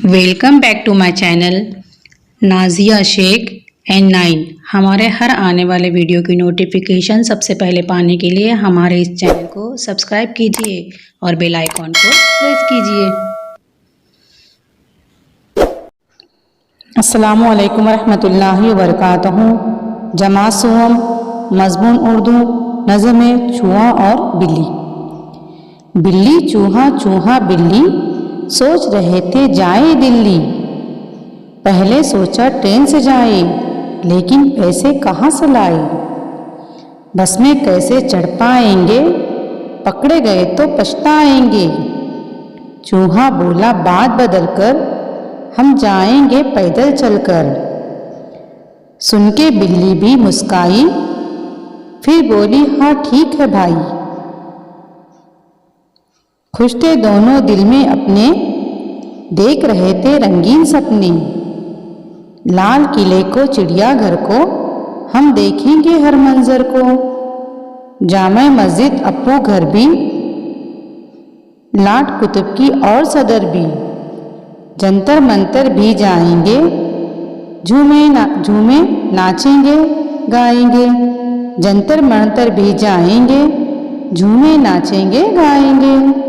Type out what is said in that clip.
Welcome back to my channel Nazia Sheikh and 9। हमारे हर आने वाले वीडियो की नोटिफिकेशन सबसे पहले पाने के लिए हमारे इस चैनल को सब्सक्राइब कीजिए और बेल आइकॉन को प्रेस कीजिए। अस्सलामु अलैकुम रहमतुल्लाहि व बरकातहू। जमा सुवम मज़मून उर्दू नज़्म चूहा और बिल्ली। बिल्ली चूहा चूहा बिल्ली सोच रहे थे जाए दिल्ली। पहले सोचा ट्रेन से जाए लेकिन पैसे कहाँ से लाए। बस में कैसे चढ़ पाएंगे, पकड़े गए तो पछताएंगे। चूहा बोला बात बदल कर, हम जाएंगे पैदल चलकर। सुन के बिल्ली भी मुस्काई, फिर बोली हाँ ठीक है भाई। खुश थे दोनों दिल में अपने, देख रहे थे रंगीन सपने। लाल किले को चिड़ियाघर को, हम देखेंगे हर मंजर को। जामा मस्जिद अपू घर भी, लाट कुतुब की और सदर भी। जंतर मंतर भी जाएंगे, झूमे नाचेंगे गाएंगे। जंतर मंतर भी जाएंगे, झूमे नाचेंगे गाएंगे।